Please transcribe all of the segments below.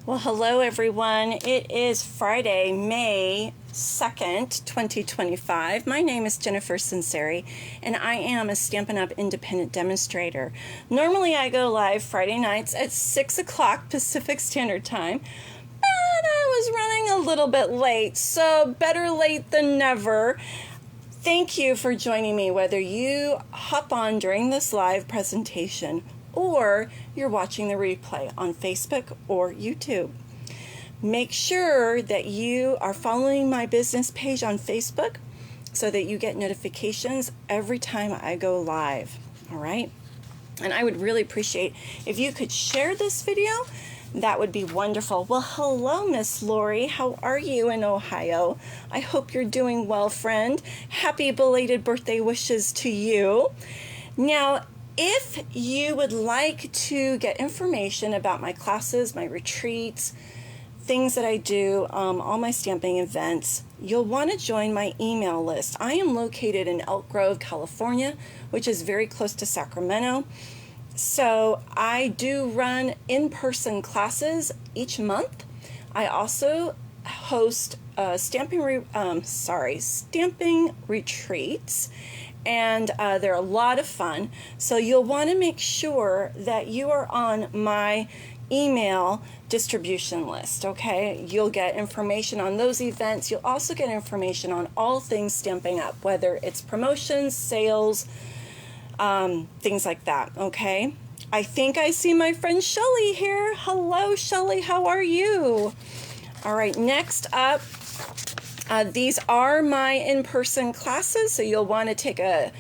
Well, hello everyone. It is Friday, May 2nd, 2025. My name is Jennifer Sinceri, and I am a Stampin' Up! Independent demonstrator. Normally I go live Friday nights at 6 o'clock Pacific Standard Time, but I was running a little bit late, so better late than never. Thank you for joining me, whether you hop on during this live presentation or you're watching the replay on Facebook or YouTube. Make sure that you are following my business page on Facebook so that you get notifications every time I go live, all right? And I would really appreciate if you could share this video. That would be wonderful. Well, hello, Miss Lori. How are you in Ohio? I hope you're doing well, friend. Happy belated birthday wishes to you. Now, if you would like to get information about my classes, my retreats, things that I do, all my stamping events, you'll want to join my email list. I am located in Elk Grove, California, which is very close to Sacramento. So I do run in-person classes each month. I also host stamping retreats, and they're a lot of fun. So you'll want to make sure that you are on my email distribution list, okay? You'll get information on those events. You'll also get information on all things Stampin' Up!, whether it's promotions, sales, things like that, okay? I think I see my friend Shelly here. Hello, Shelly, how are you? All right, next up, these are my in-person classes, so you'll want to take a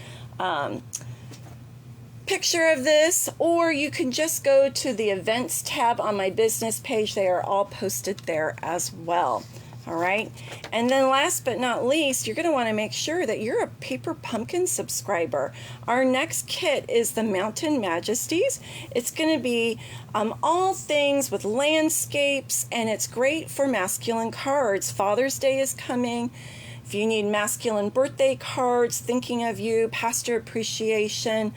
picture of this, or you can just go to the events tab on my business page. They are all posted there as well. All right, and then last but not least, you're going to want to make sure that you're a Paper Pumpkin subscriber. Our next kit is the Mountain Majesties. It's going to be all things with landscapes, and it's great for masculine cards. Father's Day is coming. If you need masculine birthday cards, thinking of you, pastor appreciation,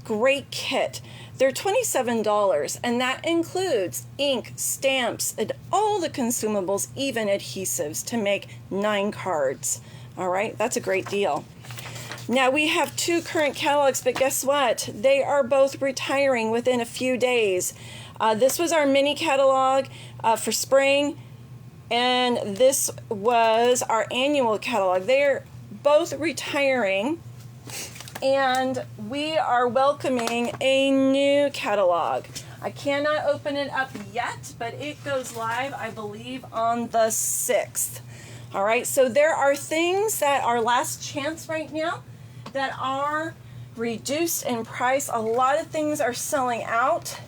great kit. They're $27, and that includes ink, stamps, and all the consumables, even adhesives, to make 9 cards. All right, that's a great deal. Now, we have 2 current catalogs, but guess what? They are both retiring within a few days. This was our mini catalog for spring, and this was our annual catalog. They're both retiring, and we are welcoming a new catalog. I cannot open it up yet, but it goes live, I believe, on the 6th. All right, so there are things that are last chance right now that are reduced in price. A lot of things are selling out,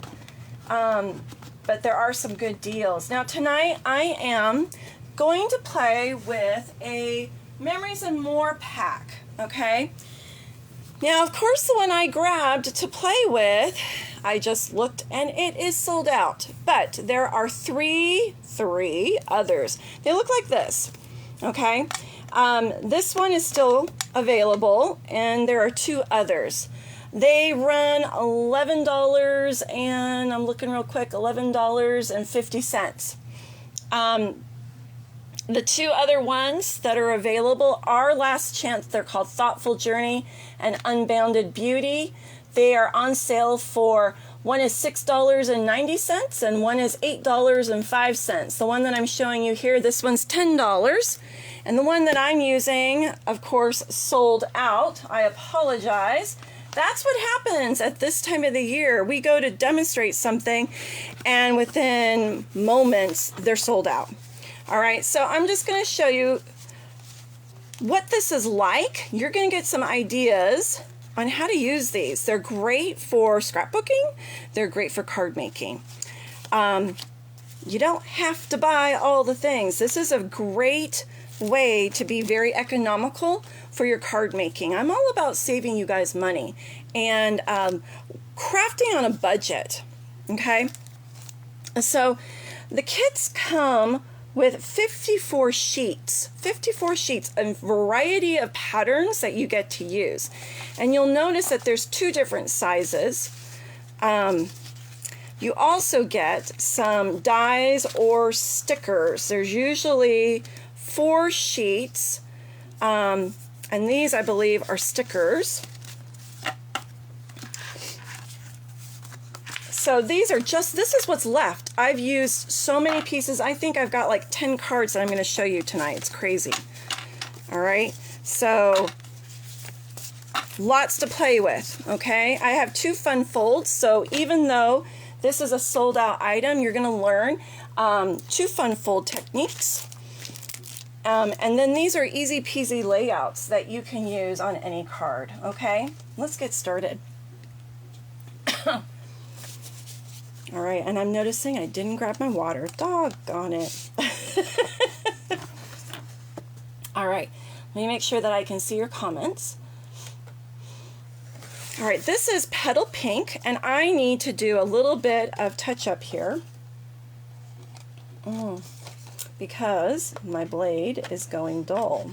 but there are some good deals. Now, tonight I am going to play with a Memories and More pack, okay? Now, of course, the one I grabbed to play with, I just looked and it is sold out. But there are three others. They look like this, okay? This one is still available, and there are 2 others. They run $11, and I'm looking real quick, $11.50. The 2 other ones that are available are last chance. They're called Thoughtful Journey and Unbounded Beauty. They are on sale for, one is $6.90 and one is $8.05. The one that I'm showing you here, this one's $10. And the one that I'm using, of course, sold out. I apologize. That's what happens at this time of the year. We go to demonstrate something, and within moments, they're sold out. All right, so I'm just going to show you what this is like. You're going to get some ideas on how to use these. They're great for scrapbooking. They're great for card making. You don't have to buy all the things. This is a great way to be very economical for your card making. I'm all about saving you guys money and crafting on a budget, okay? So the kits come with 54 sheets, a variety of patterns that you get to use. And you'll notice that there's 2 different sizes. You also get some dies or stickers. There's usually 4 sheets, and these I believe are stickers. So these are just, this is what's left. I've used so many pieces. I think I've got like 10 cards that I'm going to show you tonight. It's crazy. All right. So lots to play with. Okay. I have 2 fun folds. So even though this is a sold out item, you're going to learn 2 fun fold techniques. And then these are easy peasy layouts that you can use on any card. Okay. Let's get started. All right, and I'm noticing I didn't grab my water. Doggone it. All right, let me make sure that I can see your comments. All right, this is Petal Pink, and I need to do a little bit of touch-up here because my blade is going dull.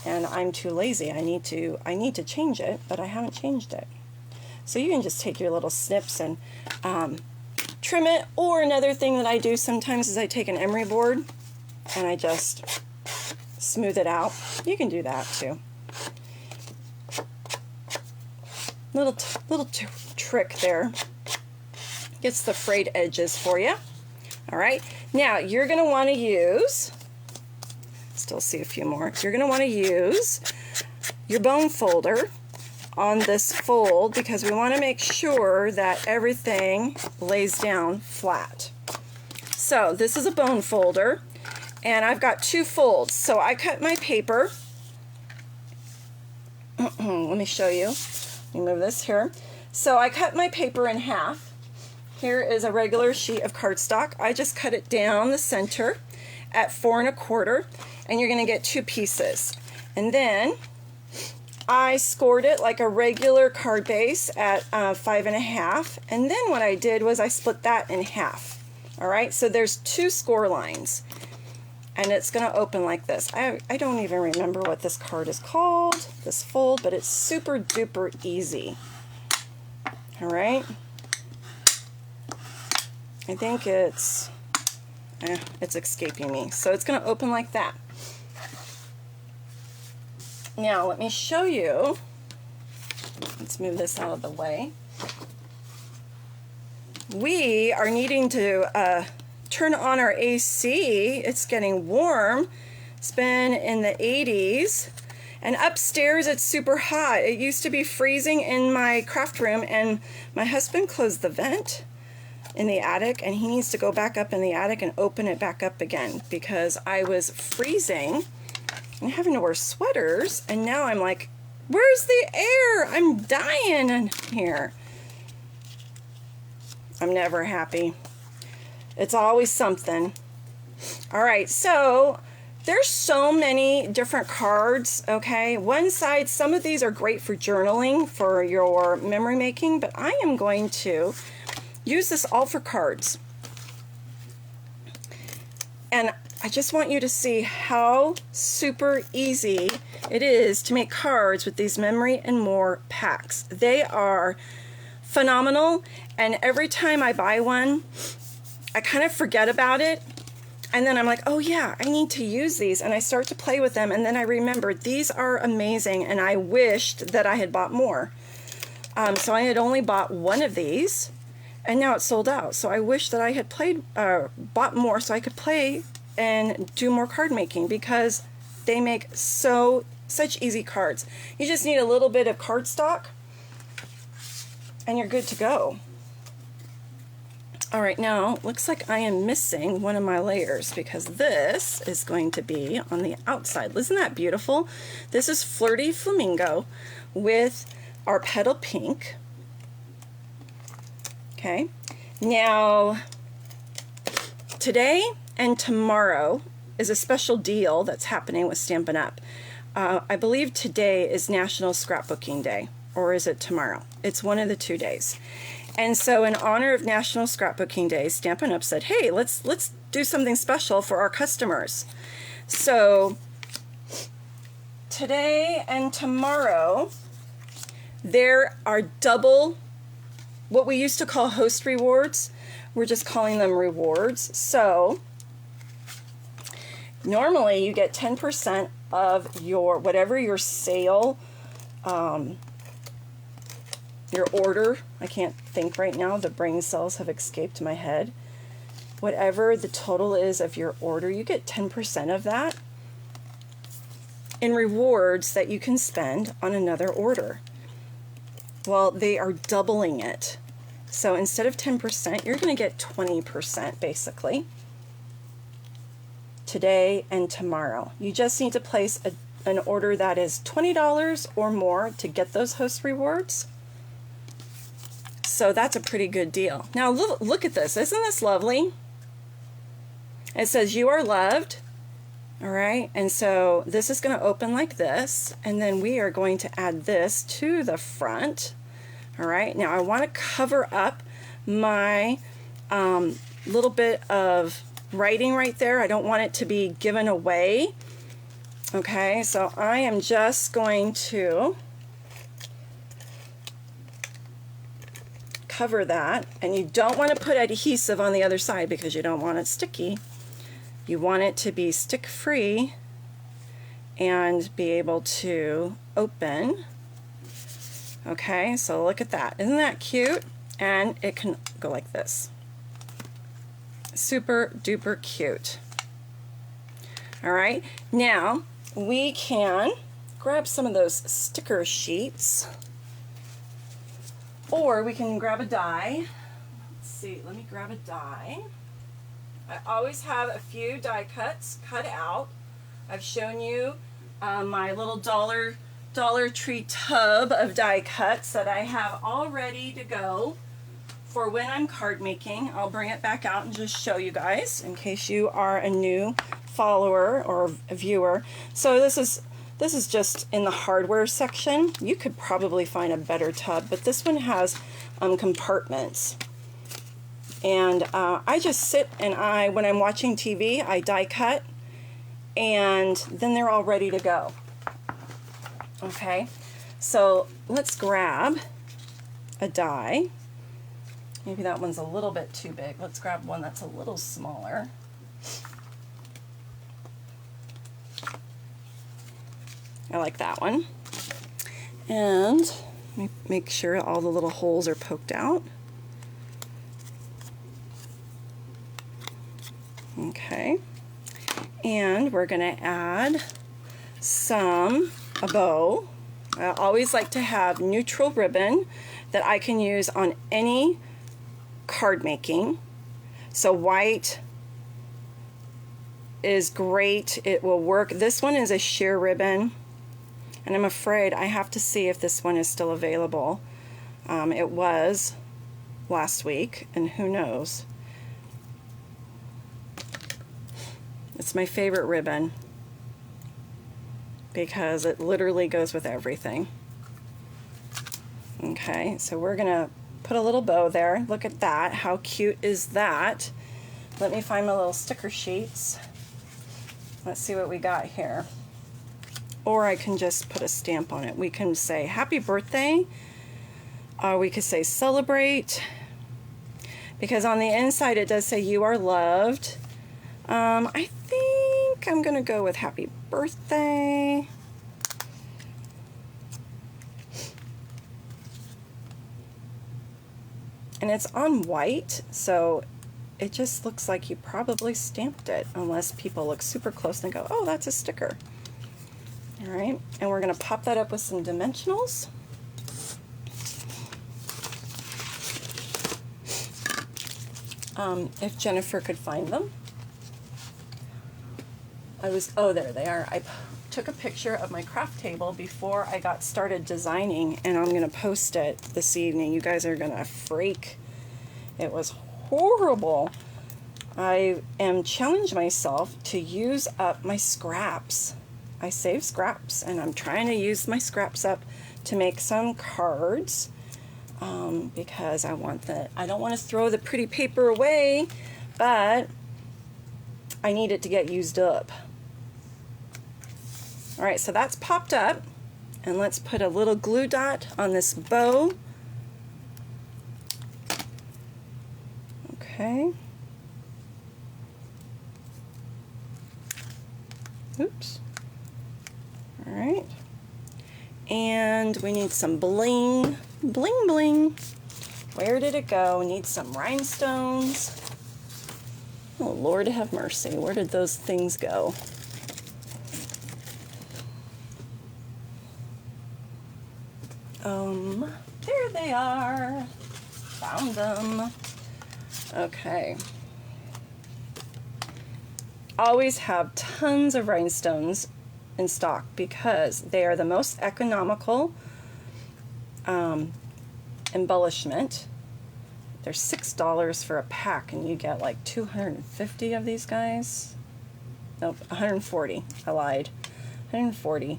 And I'm too lazy. I need to change it, but I haven't changed it. So you can just take your little snips and trim it. Or another thing that I do sometimes is I take an emery board and I just smooth it out. You can do that too. Little trick there. Gets the frayed edges for you. All right. Now you're going to want to use, still see a few more. You're going to want to use your bone folder on this fold because we want to make sure that everything lays down flat. So this is a bone folder and I've got 2 folds. So I cut my paper. Let me show you. Let me move this here. So I cut my paper in half. Here is a regular sheet of cardstock. I just cut it down the center at 4 1/4 and you're going to get 2 pieces. And then I scored it like a regular card base at 5 1/2, and then what I did was I split that in half. All right, so there's 2 score lines, and it's going to open like this. I don't even remember what this card is called, this fold, but it's super duper easy. All right, I think it's escaping me. So it's going to open like that. Now, let me show you. Let's move this out of the way. We are needing to turn on our AC. It's getting warm. It's been in the 80s. And upstairs, it's super hot. It used to be freezing in my craft room, and my husband closed the vent in the attic, and he needs to go back up in the attic and open it back up again because I was freezing and having to wear sweaters, and now I'm like, where's the air? I'm dying in here. I'm never happy. It's always something. All right, so there's so many different cards, okay? One side, some of these are great for journaling, for your memory making, but I am going to use this all for cards. And I just want you to see how super easy it is to make cards with these Memory and More packs. They are phenomenal, and every time I buy one, I kind of forget about it, and then I'm like, oh yeah, I need to use these, and I start to play with them, and then I remember these are amazing, and I wished that I had bought more. So I had only bought 1 of these, and now it's sold out. So I wish that I had bought more so I could play and do more card making because they make such easy cards. You just need a little bit of cardstock and you're good to go. All right, now looks like I am missing one of my layers because this is going to be on the outside. Isn't that beautiful? This is Flirty Flamingo with our Petal Pink. Okay, now today and tomorrow is a special deal that's happening with Stampin' Up. I believe today is National Scrapbooking Day, or is it tomorrow? It's one of the 2 days. And so in honor of National Scrapbooking Day, Stampin' Up said, hey, let's do something special for our customers. So today and tomorrow, there are double what we used to call host rewards. We're just calling them rewards. So normally you get 10% of your, whatever your sale, your order, I can't think right now, the brain cells have escaped my head. Whatever the total is of your order, you get 10% of that in rewards that you can spend on another order. Well, they are doubling it. So instead of 10%, you're going to get 20% basically today and tomorrow. You just need to place an order that is $20 or more to get those host rewards. So that's a pretty good deal. Now look at this. Isn't this lovely? It says you are loved. All right. And so this is going to open like this. And then we are going to add this to the front. All right. Now I want to cover up my little bit of writing right there. I don't want it to be given away. Okay. So I am just going to cover that, and you don't want to put adhesive on the other side because you don't want it sticky. You want it to be stick free and be able to open. Okay, so look at that. Isn't that cute? And it can go like this. Super duper cute. All right, now we can grab some of those sticker sheets, or we can grab a die. Let's see, let me grab a die. I always have a few die cuts cut out. I've shown you my little Dollar Tree tub of die cuts that I have all ready to go for when I'm card making. I'll bring it back out and just show you guys in case you are a new follower or a viewer. So this is just in the hardware section. You could probably find a better tub, but this one has compartments. And I just sit and when I'm watching TV, I die cut, and then they're all ready to go. Okay, so let's grab a die. Maybe that one's a little bit too big. Let's grab one that's a little smaller. I like that one. And let me make sure all the little holes are poked out. Okay. And we're going to add a bow. I always like to have neutral ribbon that I can use on any card making. So white is great. It will work. This one is a sheer ribbon, and I'm afraid I have to see if this one is still available. It was last week, and who knows. It's my favorite ribbon because it literally goes with everything. Okay, so we're gonna put a little bow there. Look at that. How cute is that? Let me find my little sticker sheets. Let's see what we got here. Or I can just put a stamp on it. We can say happy birthday. We could say celebrate. Because on the inside it does say you are loved. I think I'm gonna go with happy birthday. And it's on white, so it just looks like you probably stamped it, unless people look super close and go, oh, that's a sticker. All right, and we're gonna pop that up with some dimensionals. If Jennifer could find them. Oh, there they are. I took a picture of my craft table before I got started designing, and I'm gonna post it this evening. You guys are gonna freak. It was horrible. I am challenging myself to use up my scraps. I save scraps, and I'm trying to use my scraps up to make some cards, because I don't want to throw the pretty paper away, but I need it to get used up. All right, so that's popped up, and let's put a little glue dot on this bow. Okay. Oops. All right. And we need some bling. Bling, bling. Where did it go? We need some rhinestones. Oh, Lord have mercy. Where did those things go? There they are. Found them. Okay. Always have tons of rhinestones in stock because they are the most economical embellishment. They're $6 for a pack, and you get like 250 of these guys. Nope, 140. I lied. 140.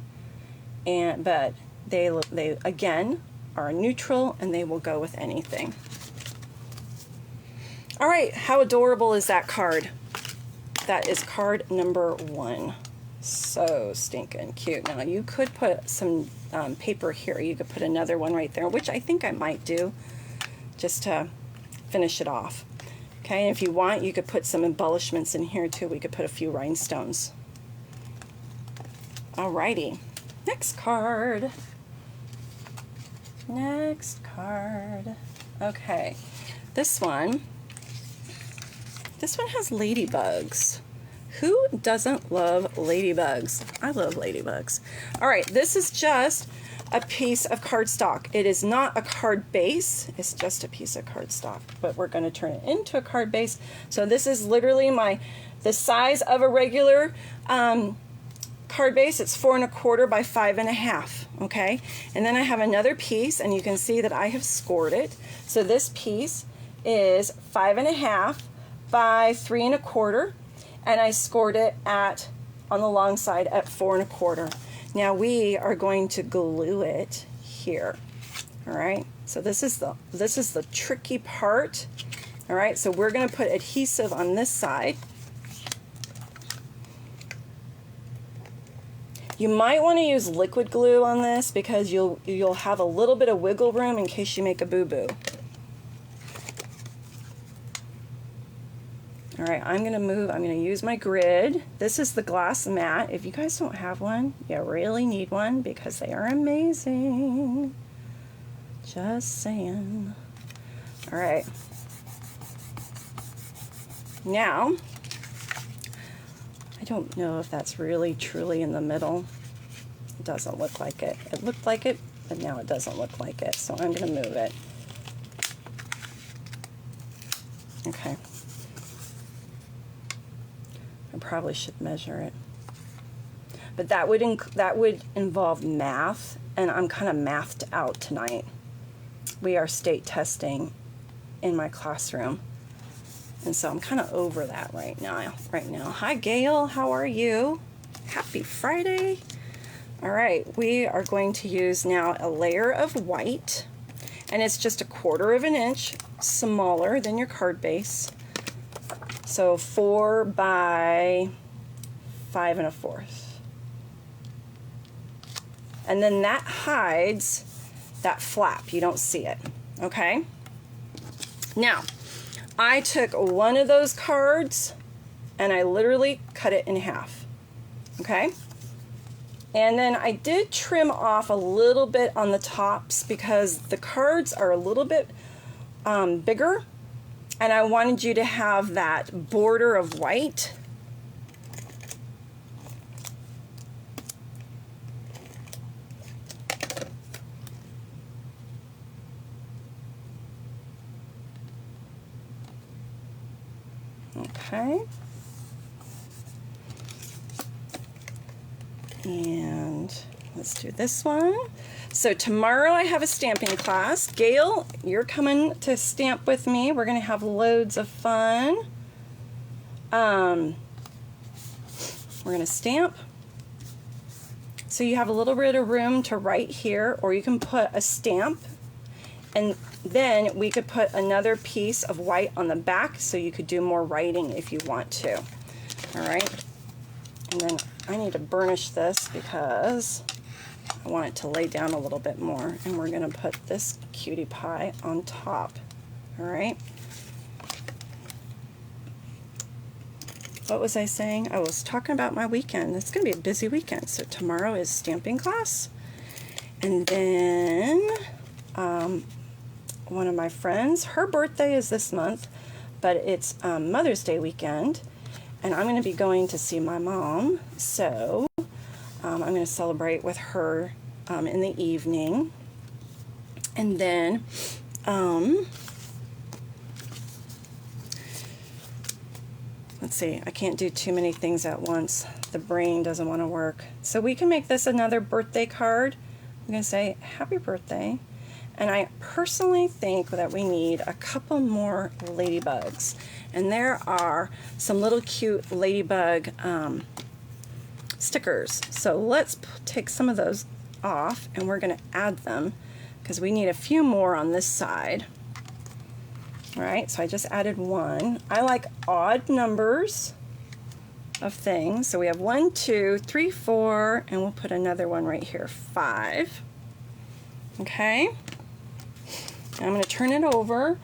But they again are neutral, and they will go with anything. All right, how adorable is that card? That is card number 1. So stinking cute. Now you could put some paper here. You could put another one right there, which I think I might do, just to finish it off. Okay, and if you want, you could put some embellishments in here too. We could put a few rhinestones. Alrighty, next card. Next card. Okay, this one has ladybugs. Who doesn't love ladybugs? I love ladybugs. All right, this is just a piece of cardstock. It is not a card base. It's just a piece of cardstock, but we're going to turn it into a card base. So this is literally the size of a regular card base. It's 4 1/4 by 5 1/2. Okay, and then I have another piece, and you can see that I have scored it. So this piece is 5 1/2 by 3 1/4, and I scored it on the long side at 4 1/4. Now we are going to glue it here. All right, so this is the tricky part. All right, so we're going to put adhesive on this side. You might want to use liquid glue on this because you'll have a little bit of wiggle room in case you make a boo-boo. All right, I'm going to use my grid. This is the glass mat. If you guys don't have one, you really need one because they are amazing. Just saying. All right. Now, I don't know if that's really truly in the middle. It doesn't look like it. It looked like it, but now it doesn't look like it. So I'm going to move it. Okay. I probably should measure it, but that would involve math, and I'm kind of mathed out tonight. We are state testing in my classroom, and so I'm kind of over that right now. Hi Gail, how are you? Happy Friday. All right, we are going to use now a layer of white, and it's just 1/4 inch smaller than your card base. So 4 by 5 1/4. And then that hides that flap. You don't see it. Okay? Now, I took one of those cards and I literally cut it in half. Okay? And then I did trim off a little bit on the tops because the cards are a little bit bigger. And I wanted you to have that border of white. Okay. And let's do this one. So tomorrow I have a stamping class. Gail, you're coming to stamp with me. We're going to have loads of fun. We're going to stamp. So you have a little bit of room to write here, or you can put a stamp, and then we could put another piece of white on the back so you could do more writing if you want to. All right. And then I need to burnish this because I want it to lay down a little bit more, and we're going to put this cutie pie on top. All right. What was I saying? I was talking about my weekend. It's going to be a busy weekend. So tomorrow is stamping class. And then one of my friends, her birthday is this month, but it's Mother's Day weekend. And I'm going to be going to see my mom. So I'm going to celebrate with her in the evening. And then let's see, I can't do too many things at once. The brain doesn't want to work. So we can make this another birthday card. I'm going to say happy birthday. And I personally think that we need a couple more ladybugs. And there are some little cute ladybug stickers. So let's take some of those off, and we're going to add them because we need a few more on this side. All right, so I just added one. I like odd numbers of things. So we have 1, 2, 3, 4, and we'll put another one right here, 5. Okay, I'm going to turn it over,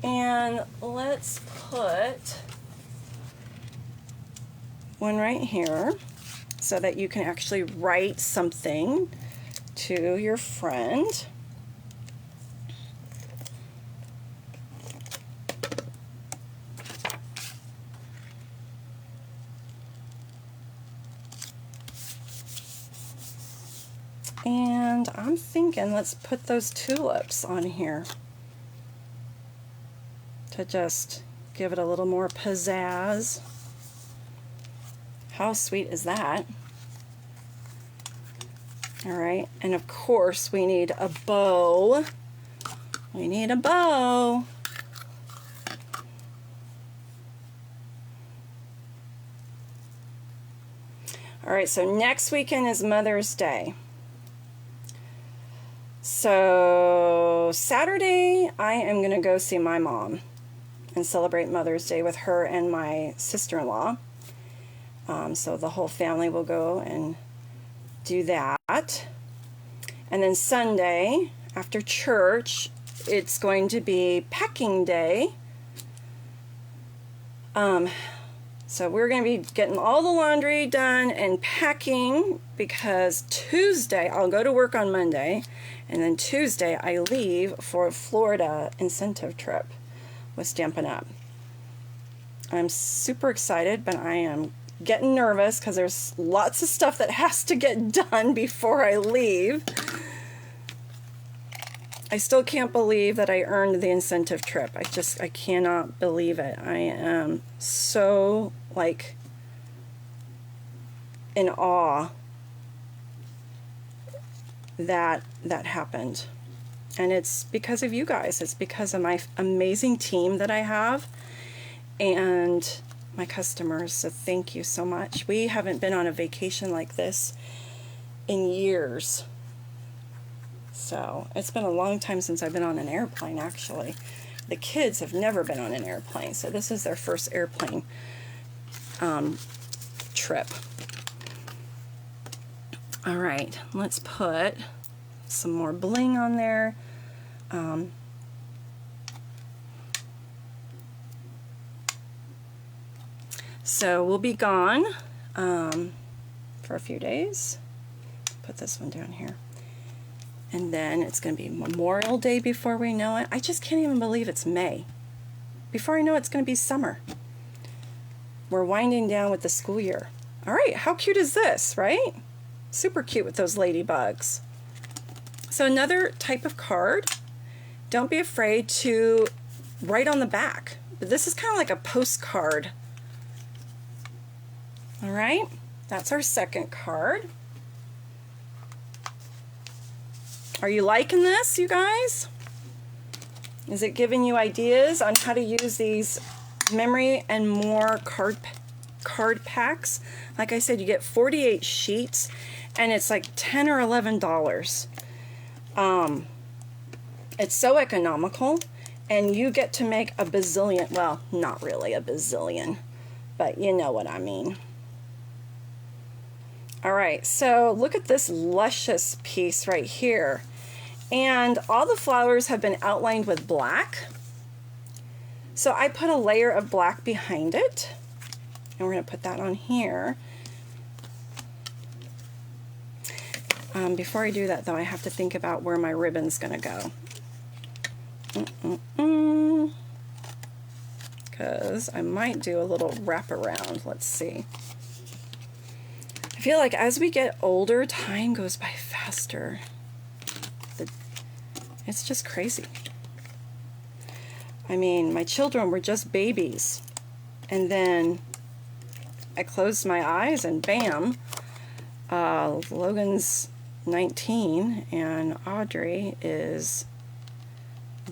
and let's put one right here so that you can actually write something to your friend. And I'm thinking let's put those tulips on here to just give it a little more pizzazz. How sweet is that? All right, and of course we need a bow. We need a bow. All right, so next weekend is Mother's Day. So Saturday, I am going to go see my mom and celebrate Mother's Day with her and my sister-in-law. So the whole family will go and do that. And then Sunday, after church, it's going to be packing day. So we're going to be getting all the laundry done and packing because Tuesday, I'll go to work on Monday, and then Tuesday I leave for a Florida incentive trip with Stampin' Up. I'm super excited, but I am getting nervous because there's lots of stuff that has to get done before I leave. I still can't believe that I earned the incentive trip. I cannot believe it. I am so, like, in awe that that happened. And it's because of you guys. It's because of my amazing team that I have and my customers. So thank you so much. We haven't been on a vacation like this in years. So it's been a long time since I've been on an airplane, actually. The kids have never been on an airplane, so this is their first airplane trip. All right, let's put some more bling on there. So we'll be gone for a few days. Put this one down here. And then it's going to be Memorial Day before we know it. I just can't even believe it's May. Before I know it, it's going to be summer. We're winding down with the school year. All right, how cute is this, right? Super cute with those ladybugs. So another type of card. Don't be afraid to write on the back. But this is kind of like a postcard. All right, that's our second card. Are you liking this, you guys? Is it giving you ideas on how to use these memory and more card packs. Like I said, you get 48 sheets and it's like $10 or $11. It's so economical, and you get to make a bazillion, well, not really a bazillion, but you know what I mean. All right, so look at this luscious piece right here. And all the flowers have been outlined with black. So I put a layer of black behind it. And we're going to put that on here. Before I do that, though, I have to think about where my ribbon's going to go. Because I might do a little wraparound. Let's see. I feel like as we get older, time goes by faster. It's just crazy. I mean, my children were just babies. And then I closed my eyes and bam, Logan's 19 and Audrey is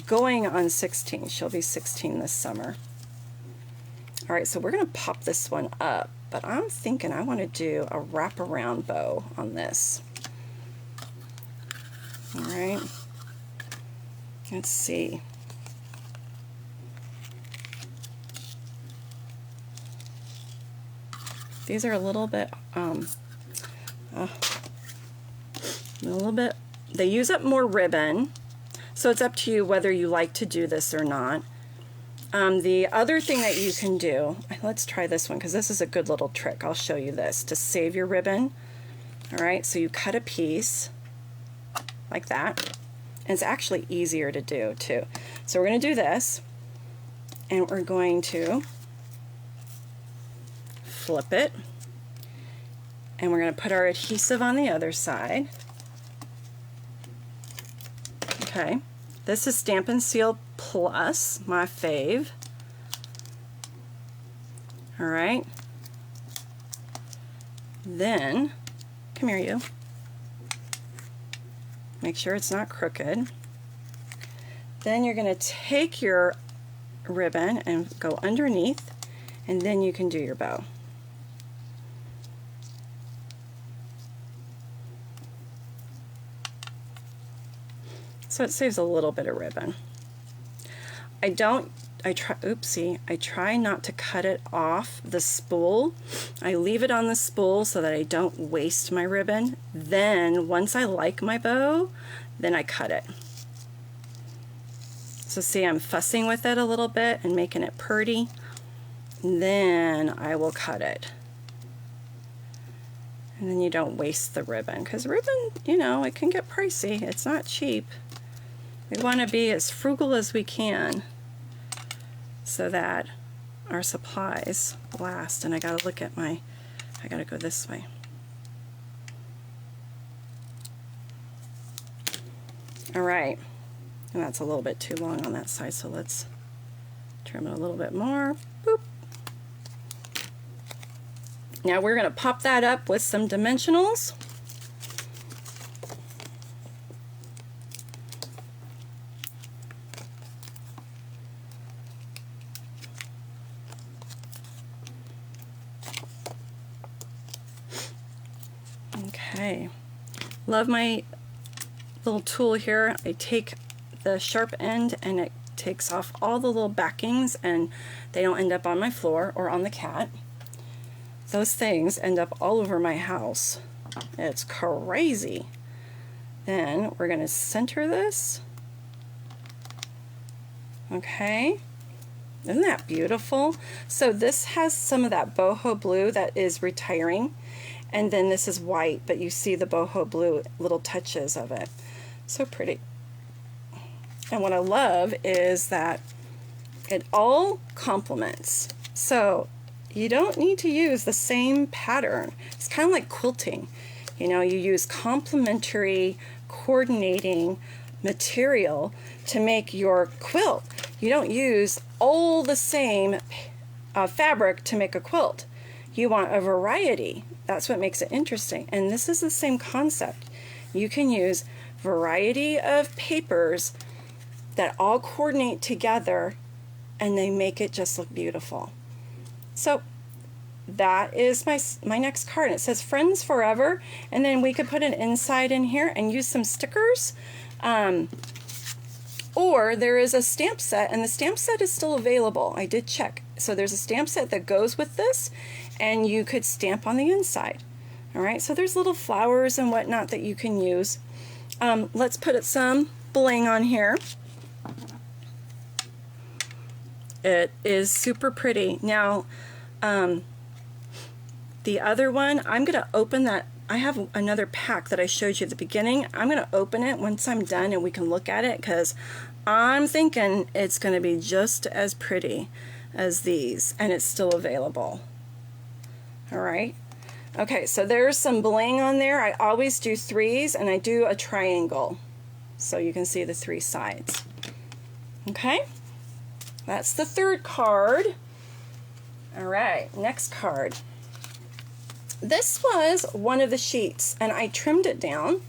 going on 16. She'll be 16 this summer. All right, so we're going to pop this one up, but I'm thinking I want to do a wraparound bow on this. All right, let's see. These are a little bit, they use up more ribbon, so it's up to you whether you like to do this or not. The other thing that you can do, let's try this one because this is a good little trick. I'll show you this to save your ribbon. All right, so you cut a piece like that, and it's actually easier to do too. So we're going to do this, and we're going to flip it, and we're going to put our adhesive on the other side. Okay, this is Stampin' Seal Plus, my fave. All right, then come here, you. Make sure it's not crooked. Then you're going to take your ribbon and go underneath, and then you can do your bow. So it saves a little bit of ribbon. I try not to cut it off the spool. I leave it on the spool so that I don't waste my ribbon. Then once I like my bow, then I cut it. So see, I'm fussing with it a little bit and making it pretty. Then I will cut it. And then you don't waste the ribbon, because ribbon, you know, it can get pricey. It's not cheap. We want to be as frugal as we can so that our supplies last. And I got to look at I got to go this way. All right, and that's a little bit too long on that side, so let's trim it a little bit more. Boop. Now we're going to pop that up with some dimensionals. Okay, love my little tool here. I take the sharp end and it takes off all the little backings, and they don't end up on my floor or on the cat. Those things end up all over my house. It's crazy. Then we're going to center this. Okay, isn't that beautiful? So this has some of that boho blue that is retiring. And then this is white, but you see the boho blue little touches of it. So pretty. And what I love is that it all complements. So you don't need to use the same pattern. It's kind of like quilting. You know, you use complementary, coordinating material to make your quilt. You don't use all the same fabric to make a quilt. You want a variety. That's what makes it interesting. And this is the same concept. You can use variety of papers that all coordinate together and they make it just look beautiful. So that is my next card. It says Friends Forever, and then we could put an inside in here and use some stickers. Or there is a stamp set, and the stamp set is still available. I did check. So there's a stamp set that goes with this, and you could stamp on the inside. All right, so there's little flowers and whatnot that you can use. Let's put some bling on here. It is super pretty. Now, the other one, I'm going to open that. I have another pack that I showed you at the beginning. I'm going to open it once I'm done and we can look at it, because I'm thinking it's going to be just as pretty as these, and it's still available. All right. Okay, so there's some bling on there. I always do threes, and I do a triangle so you can see the three sides. Okay, that's the third card. All right, next card. This was one of the sheets, and I trimmed it down.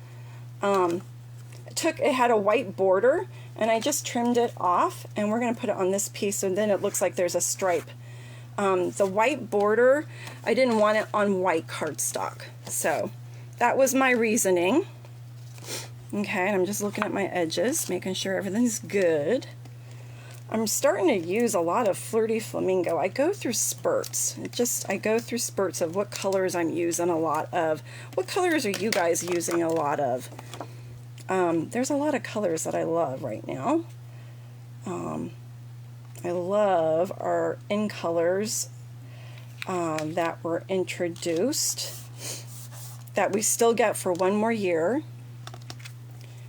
It had a white border, and I just trimmed it off, and we're going to put it on this piece, and then it looks like there's a stripe. The white border, I didn't want it on white cardstock, so that was my reasoning. Okay, and I'm just looking at my edges, making sure everything's good. I'm starting to use a lot of Flirty Flamingo. I go through spurts. I go through spurts of what colors I'm using a lot of. What colors are you guys using a lot of? There's a lot of colors that I love right now. I love our in colors that were introduced, that we still get for one more year.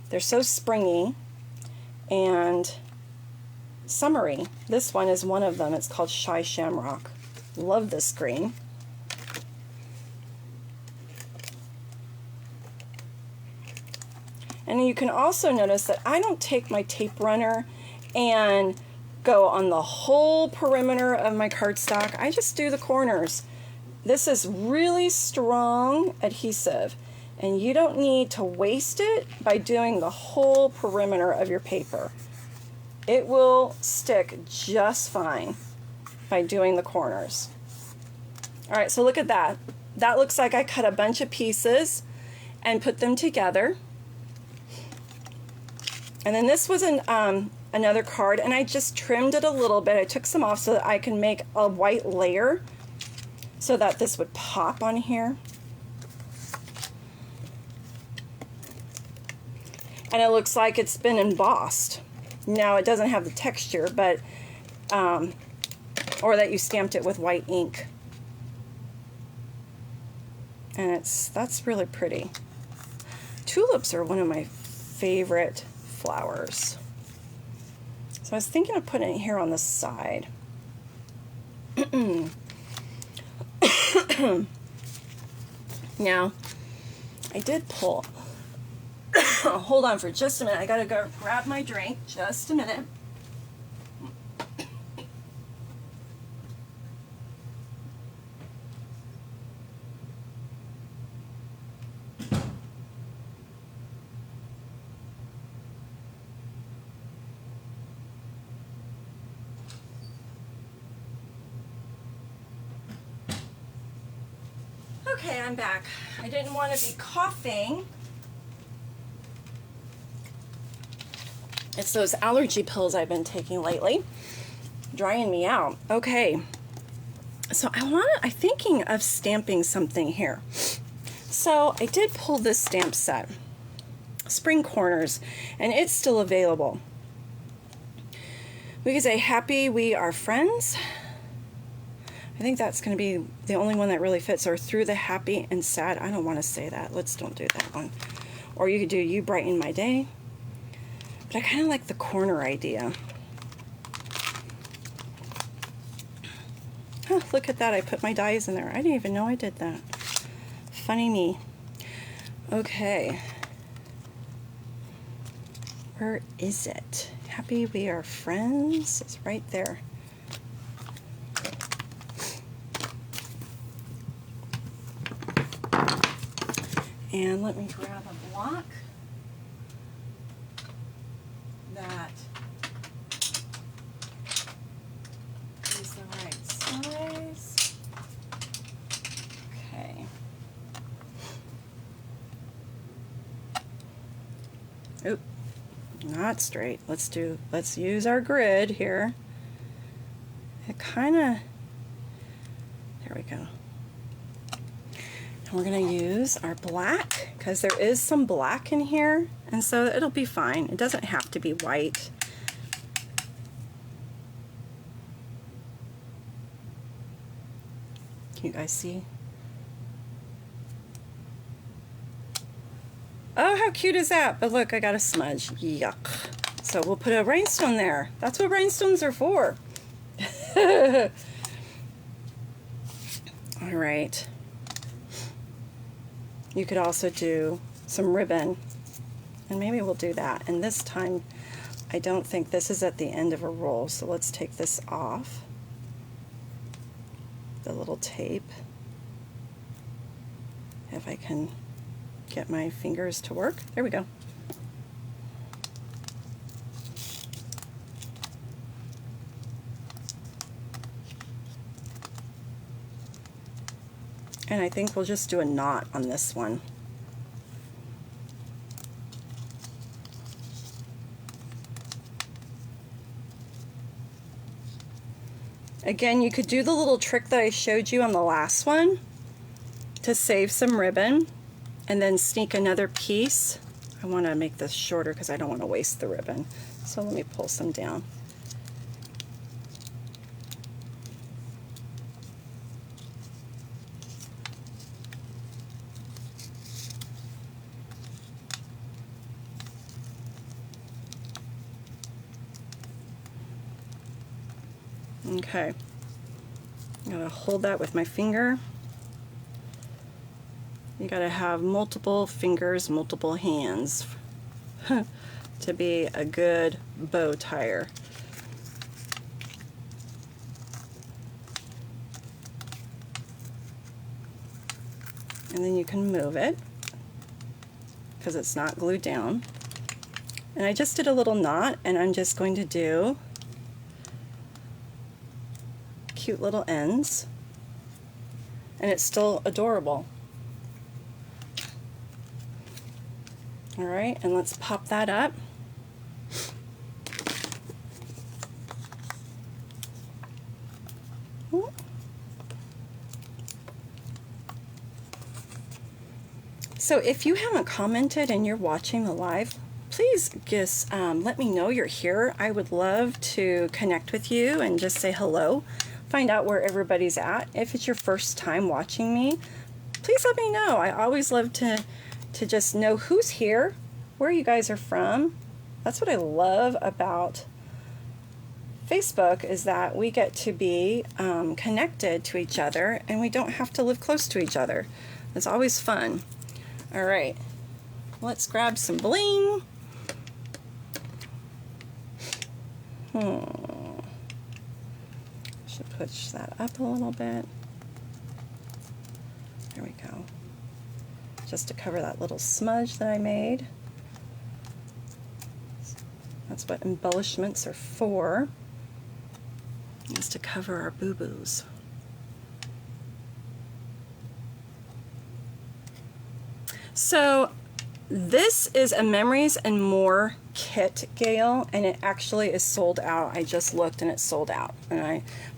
They're so springy and summery. This one is one of them. It's called Shy Shamrock. Love this green. And you can also notice that I don't take my tape runner and go on the whole perimeter of my cardstock. I just do the corners. This is really strong adhesive, and you don't need to waste it by doing the whole perimeter of your paper. It will stick just fine by doing the corners. All right, so look at that. That looks like I cut a bunch of pieces and put them together. And then this was another card, and I just trimmed it a little bit. I took some off so that I can make a white layer so that this would pop on here. And it looks like it's been embossed. Now it doesn't have the texture, but or that you stamped it with white ink. And that's really pretty. Tulips are one of my favorite flowers. So I was thinking of putting it here on the side. Now, I did pull. Hold on for just a minute. I gotta go grab my drink. Just a minute. Okay, I'm back. I didn't want to be coughing. It's those allergy pills I've been taking lately, drying me out. Okay, so I'm thinking of stamping something here. So I did pull this stamp set, Spring Corners, and it's still available. We could say Happy We Are Friends. I think that's going to be the only one that really fits, or Through the Happy and Sad. I don't want to say that. Let's don't do that one. Or you could do You Brighten My Day. But I kind of like the corner idea. Oh, look at that. I put my dies in there. I didn't even know I did that. Funny me. Okay. Where is it? Happy We Are Friends. It's right there. And let me grab a block that Oop, not straight. Let's use our grid here. It kind of, there we go. And we're going to use our black because there is some black in here, and so it'll be fine. It doesn't have to be white. Can you guys see? Oh, how cute is that? But look, I got a smudge. Yuck. So we'll put a rhinestone there. That's what rhinestones are for. All right. You could also do some ribbon, and maybe we'll do that. And this time, I don't think this is at the end of a roll, so let's take this off. The little tape. If I can get my fingers to work. There we go. And I think we'll just do a knot on this one. Again, you could do the little trick that I showed you on the last one to save some ribbon and then sneak another piece. I want to make this shorter because I don't want to waste the ribbon. So let me pull some down. Okay, I'm going to hold that with my finger. You got to have multiple fingers, multiple hands to be a good bow tire. And then you can move it because it's not glued down. And I just did a little knot, and I'm just going to do cute little ends, and it's still adorable. All right, and let's pop that up. So if you haven't commented and you're watching the live, please just let me know you're here. I would love to connect with you and just say hello. Find out where everybody's at. If it's your first time watching me, please let me know. I always love to just know who's here, where you guys are from. That's what I love about Facebook, is that we get to be connected to each other, and we don't have to live close to each other. It's always fun. All right, let's grab some bling. Should push that up a little bit. There we go. Just to cover that little smudge that I made. That's what embellishments are for, is to cover our boo-boos. So this is a Memories and More kit, Gail, and it actually is sold out. I just looked and it's sold out.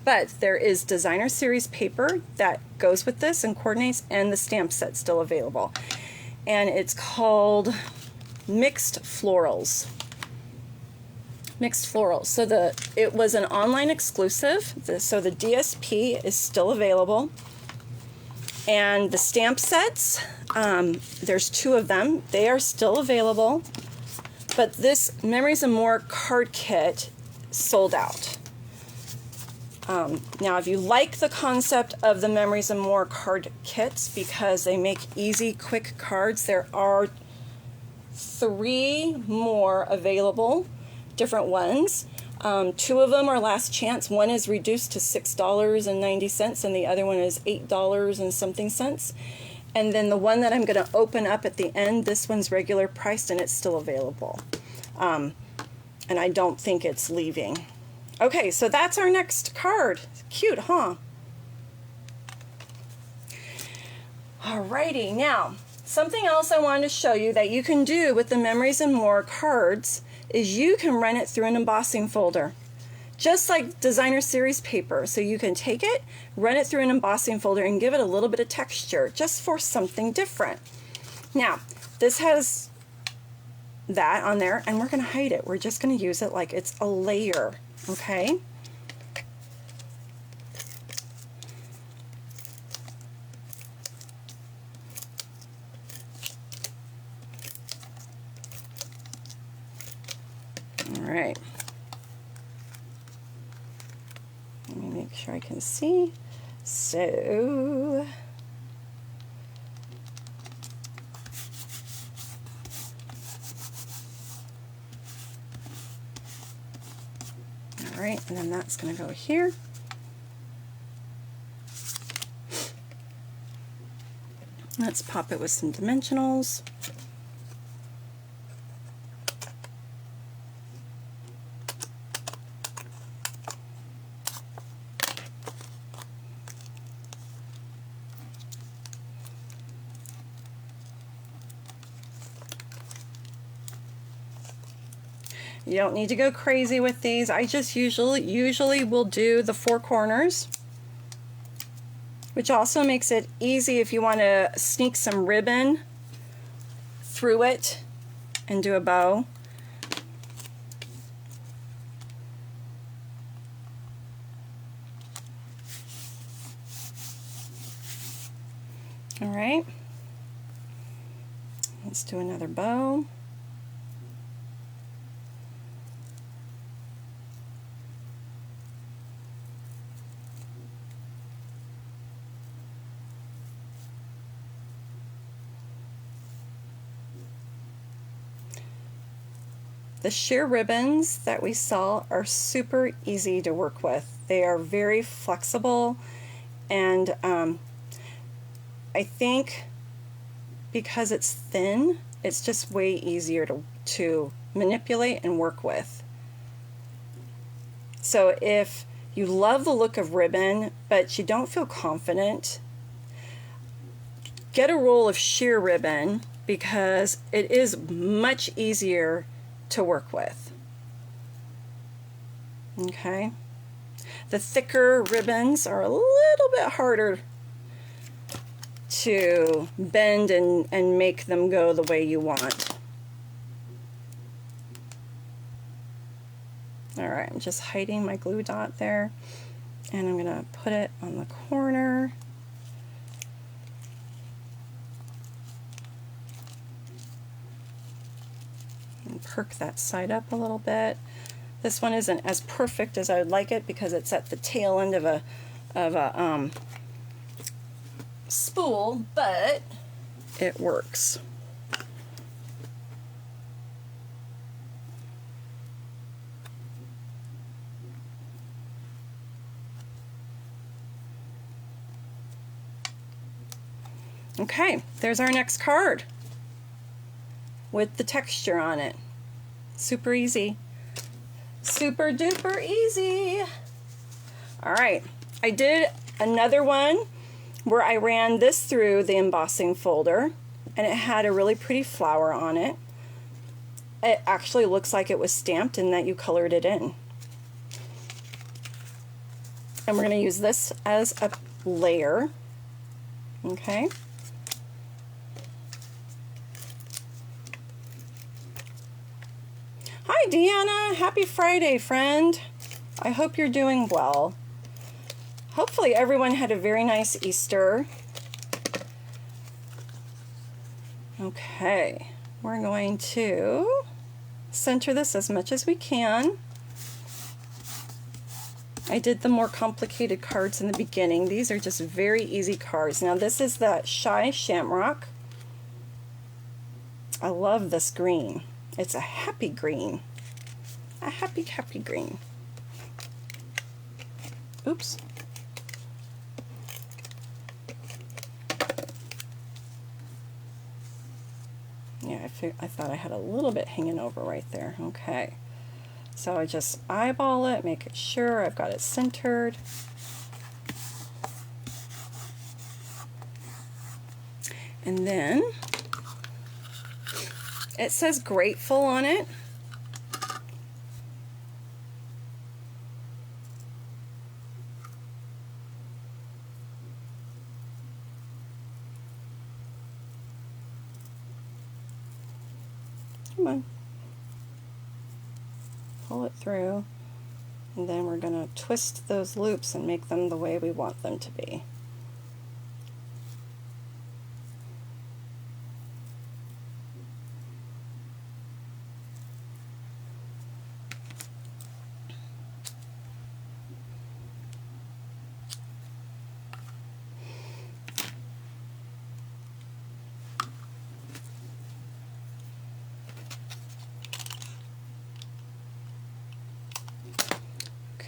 But there is designer series paper that goes with this and coordinates, and the stamp set's still available. And it's called Mixed Florals. Mixed Florals. So it was an online exclusive, so the DSP is still available. And the stamp sets, there's 2 of them. They are still available. But this Memories and More card kit sold out. Now, if you like the concept of the Memories and More card kits because they make easy, quick cards, there are 3 more available, different ones. 2 of them are last chance. One is reduced to $6.90, and the other one is $8 and something cents. And then the one that I'm going to open up at the end, this one's regular priced, and it's still available. And I don't think it's leaving. Okay, so that's our next card. Cute, huh? Alrighty, now Something else I wanted to show you that you can do with the Memories and More cards is you can run it through an embossing folder, just like designer series paper. So you can take it, run it through an embossing folder, and give it a little bit of texture just for something different. Now, this has that on there, and we're going to hide it. We're just going to use it like it's a layer, okay? All right. Let me make sure I can see. So, all right, and then that's going to go here. Let's pop it with some dimensionals. You don't need to go crazy with these. I just usually will do the 4 corners, which also makes it easy if you want to sneak some ribbon through it and do a bow. All right, let's do another bow. The sheer ribbons that we saw are super easy to work with. They are very flexible, and I think because it's thin, it's just way easier to manipulate and work with. So if you love the look of ribbon, but you don't feel confident, get a roll of sheer ribbon because it is much easier to work with. Okay, the thicker ribbons are a little bit harder to bend and make them go the way you want. All right, I'm just hiding my glue dot there, and I'm gonna put it on the corner. Perk that side up a little bit. This one isn't as perfect as I would like it because it's at the tail end of a spool, but it works. Okay, there's our next card with the texture on it. Super easy. Super duper easy. All right, I did another one where I ran this through the embossing folder, and it had a really pretty flower on it. It actually looks like it was stamped and that you colored it in. And we're going to use this as a layer. Okay. Hi Deanna, happy Friday, friend. I hope you're doing well. Hopefully everyone had a very nice Easter. Okay, we're going to center this as much as we can. I did the more complicated cards in the beginning. These are just very easy cards. Now this is the Shy Shamrock. I love this green. It's a happy green. A happy, happy green. Oops. Yeah, I thought I had a little bit hanging over right there. Okay. So I just eyeball it, make sure I've got it centered. And then It says grateful on it. Come on. Pull it through. And then we're going to twist those loops and make them the way we want them to be.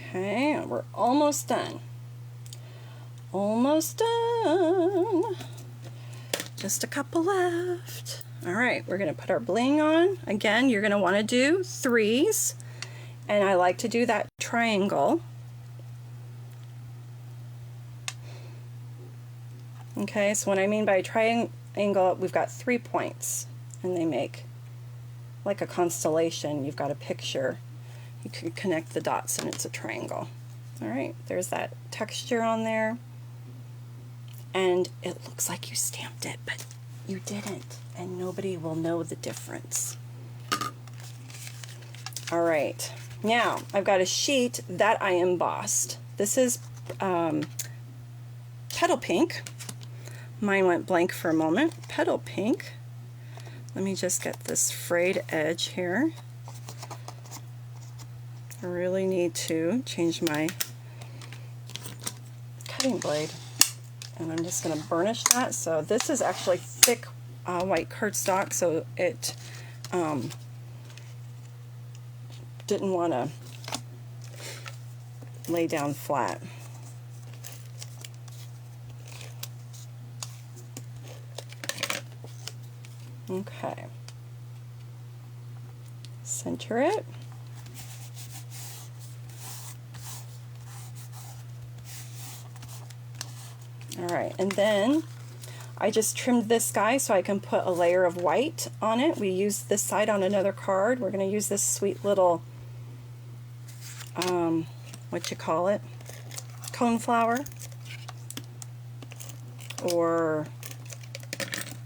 Okay, we're almost done. Almost done. Just a couple left. All right, we're going to put our bling on. Again, you're going to want to do 3s, and I like to do that triangle. Okay, so what I mean by triangle, we've got 3 points, and they make like a constellation. You've got a picture. You can connect the dots and it's a triangle. All right, there's that texture on there. And it looks like you stamped it, but you didn't, and nobody will know the difference. All right, now I've got a sheet that I embossed. This is Petal Pink. Mine went blank for a moment. Petal Pink. Let me just get this frayed edge here. I really need to change my cutting blade, and I'm just going to burnish that. So this is actually thick white cardstock, so it didn't want to lay down flat. Okay, center it. Alright, and then I just trimmed this guy so I can put a layer of white on it. We used this side on another card. We're going to use this sweet little, what you call it, coneflower, or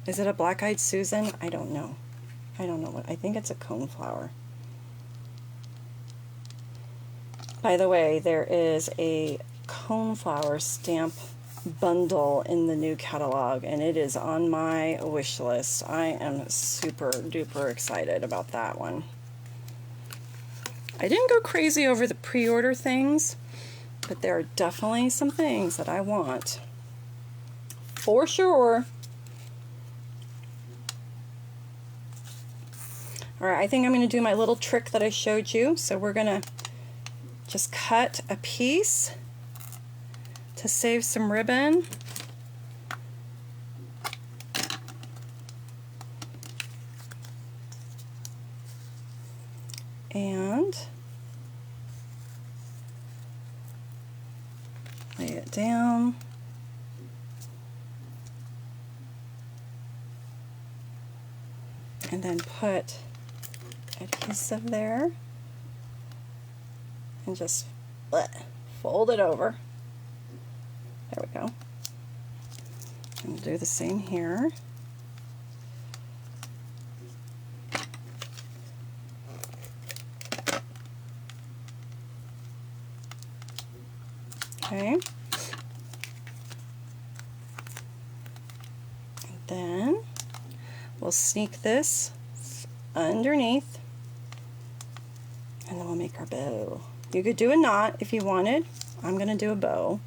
is it a black-eyed Susan? I don't know. I don't know what, I think it's a coneflower. By the way, there is a coneflower stamp bundle in the new catalog, and it is on my wish list. I am super duper excited about that one. I didn't go crazy over the pre-order things, but there are definitely some things that I want for sure. Alright, I think I'm going to do my little trick that I showed you. So we're going to just cut a piece to save some ribbon. And lay it down. And then put adhesive there. And just fold it over. There we go. And we'll do the same here. Okay. And then we'll sneak this underneath, and then we'll make our bow. You could do a knot if you wanted. I'm going to do a bow.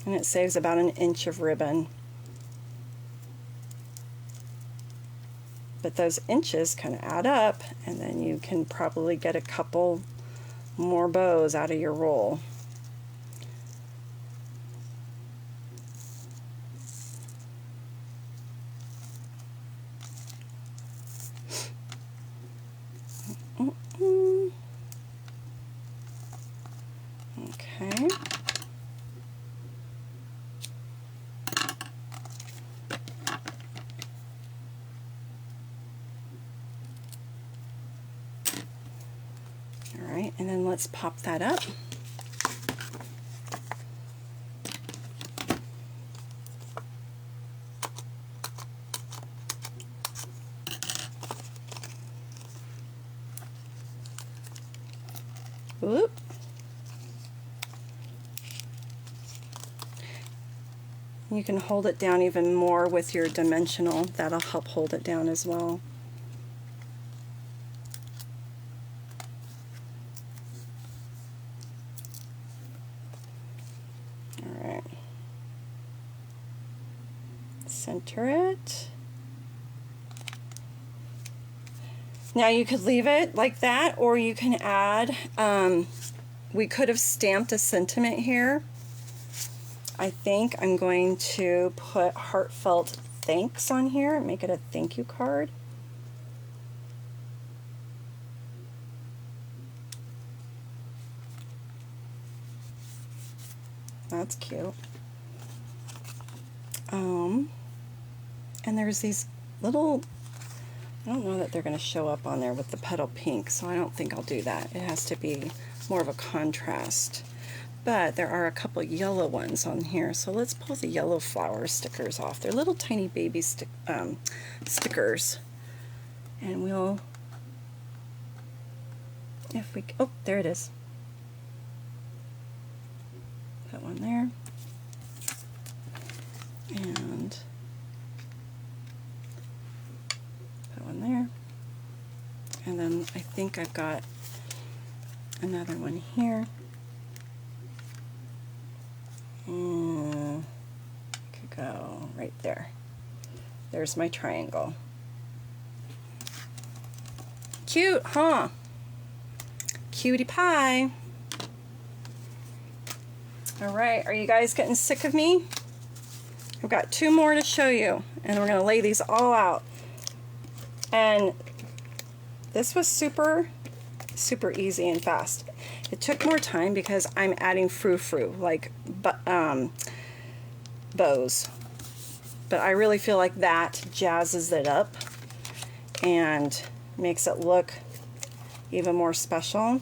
And it saves about an inch of ribbon. But those inches kind of add up, and then you can probably get a couple more bows out of your roll. Okay. And then let's pop that up. Whoop. You can hold it down even more with your dimensional. That'll help hold it down as well. All right. Center it. Now you could leave it like that, or you can add, we could have stamped a sentiment here. I think I'm going to put heartfelt thanks on here and make it a thank you card. That's cute. And there's these little, I don't know that they're going to show up on there with the petal pink, so I don't think I'll do that. It has to be more of a contrast. But there are a couple yellow ones on here, so let's pull the yellow flower stickers off. They're little tiny baby stickers. And we'll, if we, oh, there it is. That one there. And that one there. And then I think I've got another one here. Could go right there. There's my triangle. Cute, huh? Cutie pie. All right, are you guys getting sick of me? I've got two more to show you, and we're gonna lay these all out. And this was super easy and fast. It took more time because I'm adding frou-frou, like bows. But I really feel like that jazzes it up and makes it look even more special.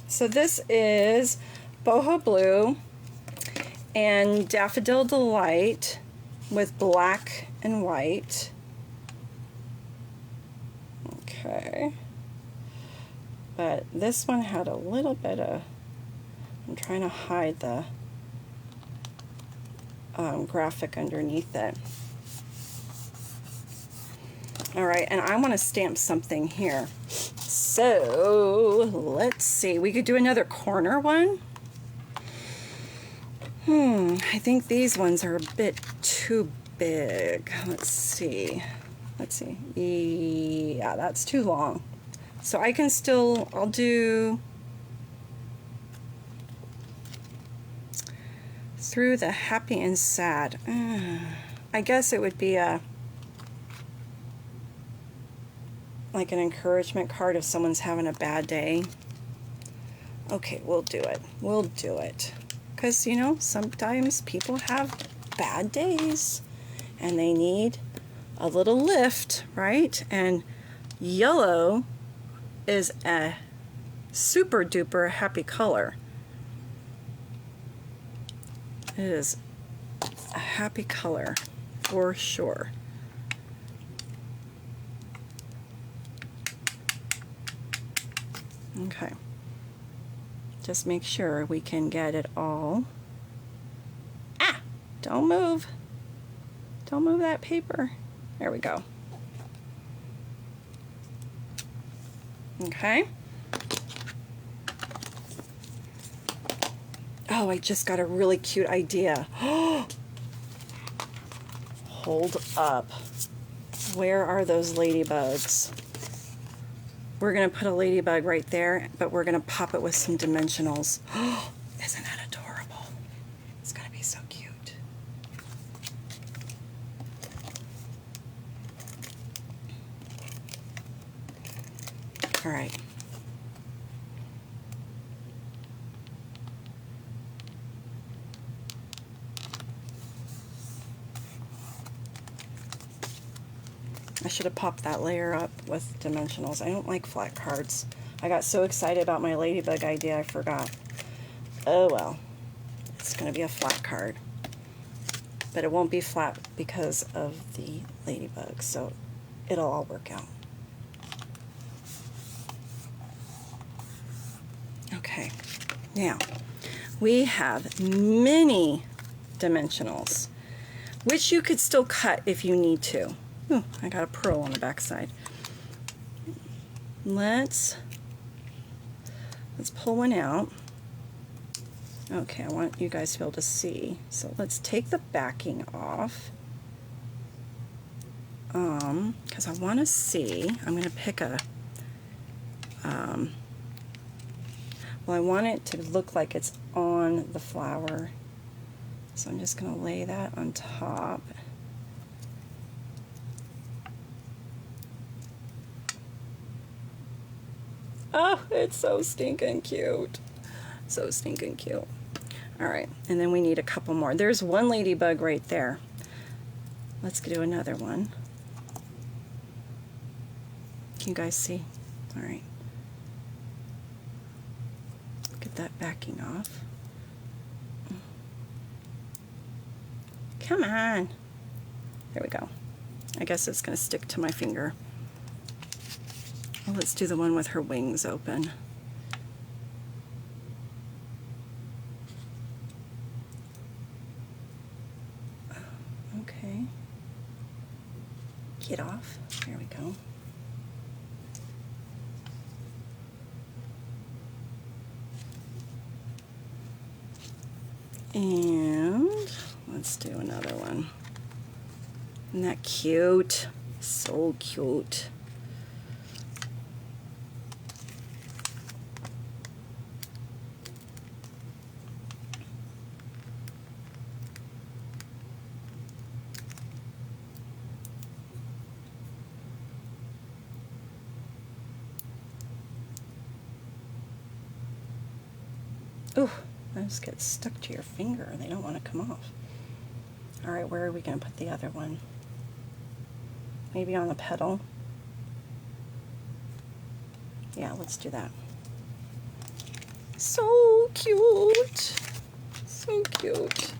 So this is Boho Blue and Daffodil Delight with black and white. Okay. But this one had a little bit of, I'm trying to hide the graphic underneath it. All right, and I want to stamp something here. So let's see, we could do another corner one. I think these ones are a bit too big. Let's see. Yeah, that's too long. So I can still, I'll do through the happy and sad. I guess it would be like an encouragement card if someone's having a bad day. Okay, we'll do it. We'll do it. Because, you know, sometimes people have bad days and they need a little lift, right? And yellow is a super duper happy color. It is a happy color for sure. Okay. Just make sure we can get it all. Ah! Don't move. Don't move that paper. There we go. Okay. Oh, I just got a really cute idea. Hold up. Where are those ladybugs? We're going to put a ladybug right there, but we're going to pop it with some dimensionals. Isn't that adorable? It's going to be so cute. All right. I should have popped that layer up with dimensionals. I don't like flat cards. I got so excited about my ladybug idea, I forgot. Oh well, it's going to be a flat card. But it won't be flat because of the ladybug, so it'll all work out. Okay, now we have mini dimensionals, which you could still cut if you need to. Ooh, I got a pearl on the back side. Let's pull one out. Okay, I want you guys to be able to see. So let's take the backing off. Because I want to see, I'm going to pick a, well, I want it to look like it's on the flower. So I'm just going to lay that on top. Oh, it's so stinking cute. So stinking cute. All right, and then we need a couple more. There's one ladybug right there. Let's do another one. Can you guys see? All right. Get that backing off. Come on. There we go. I guess it's going to stick to my finger. Well, let's do the one with her wings open. Okay. Get off. There we go. And let's do another one. Isn't that cute? So cute. Ooh, those get stuck to your finger. They don't want to come off. All right, where are we going to put the other one? Maybe on the petal? Yeah, let's do that. So cute. So cute.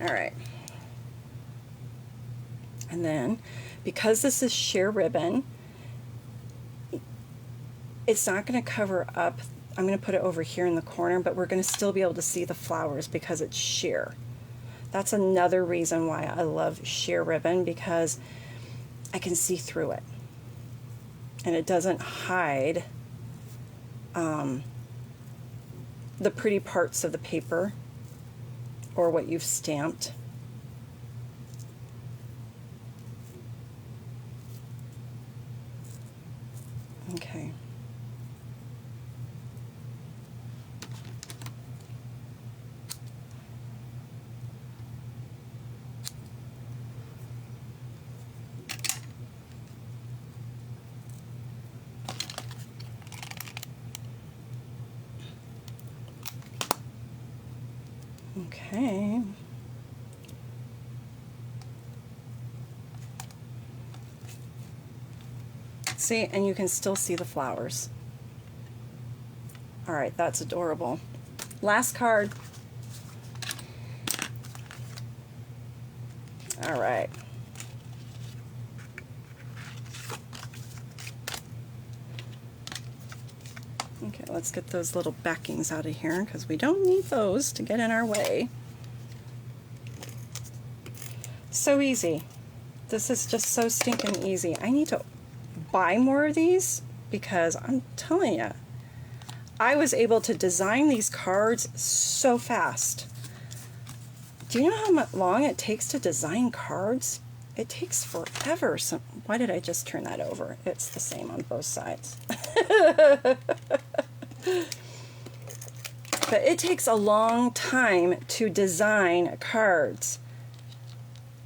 All right. And then, because this is sheer ribbon, it's not going to cover up. I'm going to put it over here in the corner, but we're going to still be able to see the flowers because it's sheer. That's another reason why I love sheer ribbon, because I can see through it. And it doesn't hide the pretty parts of the paper or what you've stamped. Okay. Okay. See, and you can still see the flowers. All right, that's adorable. Last card. All right. Okay, let's get those little backings out of here because we don't need those to get in our way. So easy. This is just so stinking easy. I need to buy more of these because I'm telling you, I was able to design these cards so fast. Do you know how long it takes to design cards? It takes forever. So why did I just turn that over? It's the same on both sides. But it takes a long time to design cards.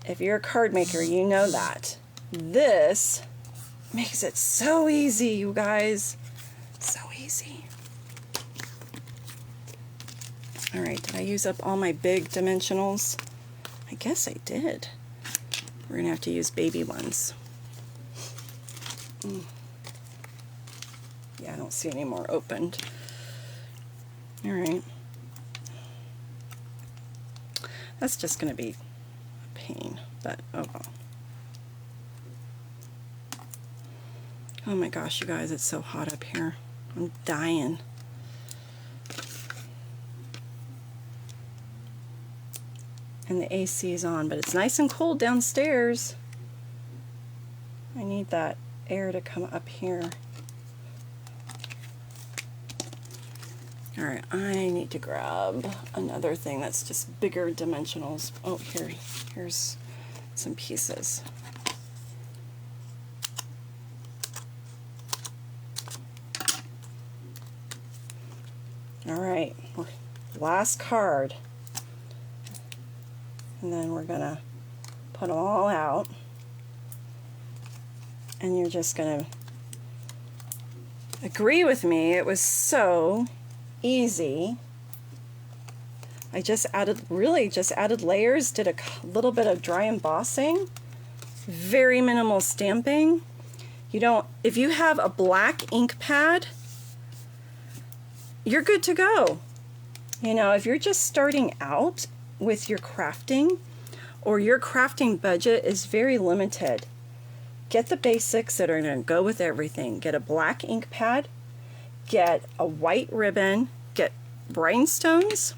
If you're a card maker, you know that. This makes it so easy, you guys. So easy. All right, did I use up all my big dimensionals? I guess I did. We're gonna have to use baby ones. Yeah, don't see any more opened. All right. That's just going to be a pain, but oh well. Oh my gosh, you guys, it's so hot up here. I'm dying. And the AC is on, but it's nice and cold downstairs. I need that air to come up here. All right, I need to grab another thing that's just bigger dimensionals. Oh, here's some pieces. All right, last card. And then we're gonna put them all out. And you're just gonna agree with me. It was so easy. I just added layers, did a little bit of dry embossing, very minimal stamping. If you have a black ink pad, you're good to go. You know, if you're just starting out with your crafting, or your crafting budget is very limited, get the basics that are going to go with everything. Get a black ink pad, get a white ribbon, get rhinestones,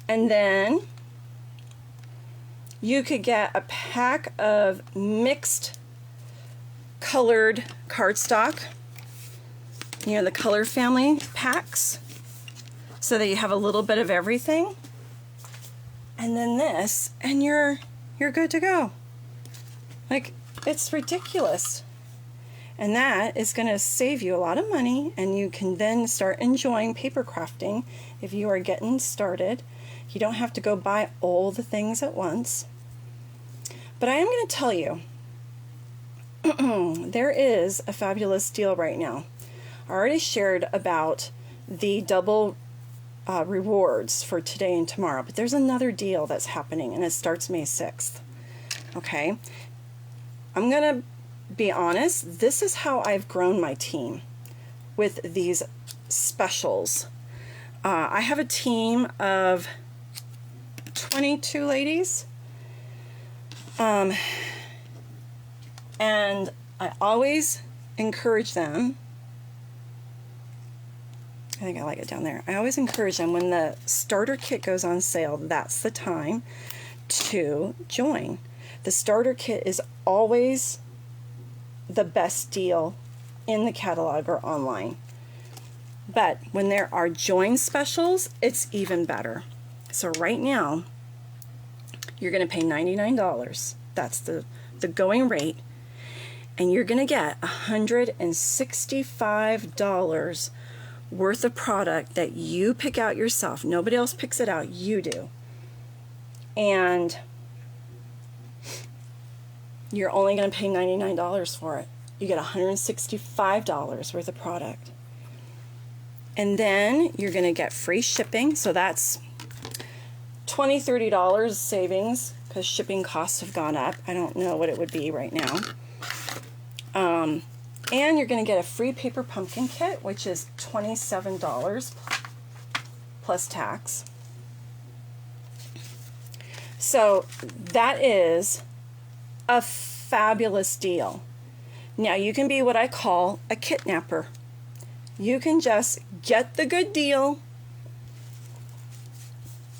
and then you could get a pack of mixed colored cardstock, you know, the color family packs, so that you have a little bit of everything. And then this, and you're good to go. Like, it's ridiculous. And that is going to save you a lot of money, and you can then start enjoying paper crafting if you are getting started. You don't have to go buy all the things at once. But I am going to tell you, there is a fabulous deal right now. I already shared about the double rewards for today and tomorrow, but there's another deal that's happening, and it starts May 6th. Okay, I'm gonna be honest, this is how I've grown my team with these specials. I have a team of 22 ladies, and I always encourage them. I think I like it down there. I always encourage them, when the starter kit goes on sale, that's the time to join. The starter kit is always the best deal in the catalog or online. But when there are join specials, it's even better. So right now, you're going to pay $99. That's the going rate. And you're going to get $165 worth of product that you pick out yourself. Nobody else picks it out, you do. And you're only going to pay $99 for it. You get $165 worth of product. And then you're going to get free shipping, so that's $20, $30 savings, because shipping costs have gone up. I don't know what it would be right now. And you're going to get a free paper pumpkin kit, which is $27 plus tax. So that is a fabulous deal. Now you can be what I call a kitnapper. You can just get the good deal,